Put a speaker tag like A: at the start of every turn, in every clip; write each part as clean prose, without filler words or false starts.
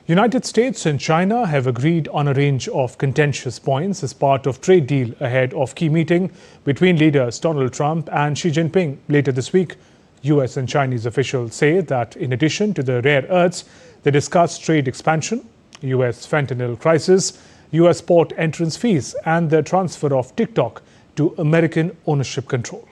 A: United States and China have agreed on a range of contentious points as part of trade deal ahead of key meeting between leaders Donald Trump and Xi Jinping later this week. US and Chinese officials say that in addition to the rare earths, they discussed trade expansion, US fentanyl crisis, US port entrance fees, and the transfer of TikTok to American ownership control.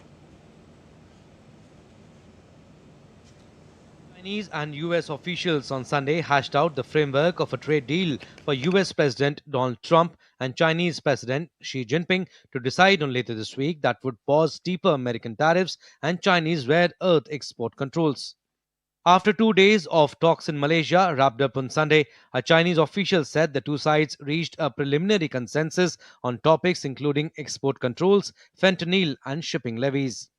B: Chinese and US officials on Sunday hashed out the framework of a trade deal for US President Donald Trump and Chinese President Xi Jinping to decide on later this week that would pause steeper American tariffs and Chinese rare earth export controls. After 2 days of talks in Malaysia wrapped up on Sunday, a Chinese official said the two sides reached a preliminary consensus on topics including export controls, fentanyl, and shipping levies.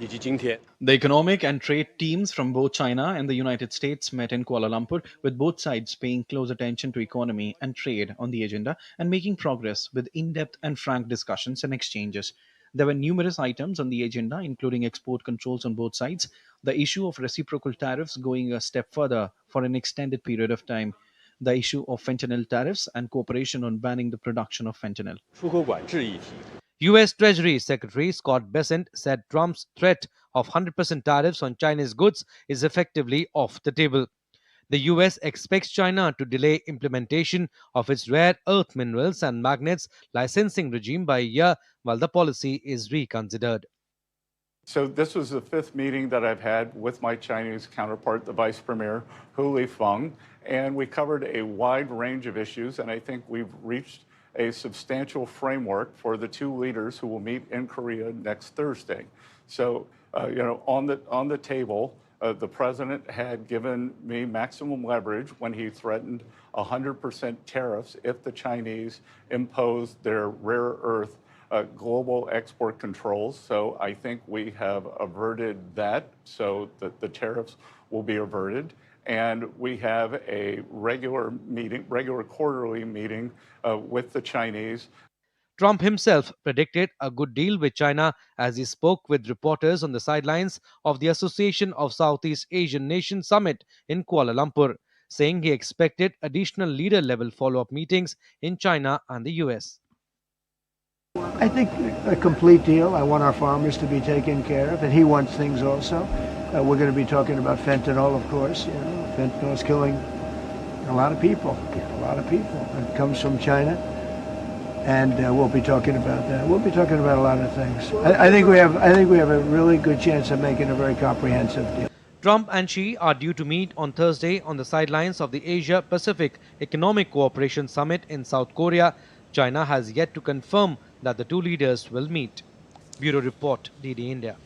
C: The economic and trade teams from both China and the United States met in Kuala Lumpur, with both sides paying close attention to economy and trade on the agenda and making progress with in-depth and frank discussions and exchanges. There were numerous items on the agenda, including export controls on both sides, the issue of reciprocal tariffs going a step further for an extended period of time, the issue of fentanyl tariffs, and cooperation on banning the production of fentanyl.
B: U.S. Treasury Secretary Scott Bessent said Trump's threat of 100% tariffs on Chinese goods is effectively off the table. The U.S. expects China to delay implementation of its rare earth minerals and magnets licensing regime by a year while the policy is reconsidered.
D: So this was the fifth meeting that I've had with my Chinese counterpart, the Vice Premier, Hu Lifeng, and we covered a wide range of issues, and I think we've reached a substantial framework for the two leaders who will meet in Korea next Thursday. So, on the table, the president had given me maximum leverage when he threatened 100% tariffs if the Chinese imposed their rare earth global export controls. So I think we have averted that so that the tariffs will be averted. And we have a regular quarterly meeting with the Chinese.
B: Trump himself predicted a good deal with China as he spoke with reporters on the sidelines of the Association of Southeast Asian Nations Summit in Kuala Lumpur, saying he expected additional leader-level follow-up meetings in China and the US.
E: I think a complete deal. I want our farmers to be taken care of, and he wants things also. We're going to be talking about fentanyl, of course. Fentanyl is killing a lot of people. It comes from China, and we'll be talking about that. We'll be talking about a lot of things. I think we have a really good chance of making a very comprehensive deal.
B: Trump and Xi are due to meet on Thursday on the sidelines of the Asia-Pacific Economic Cooperation Summit in South Korea. China has yet to confirm that the two leaders will meet. Bureau Report, DD India.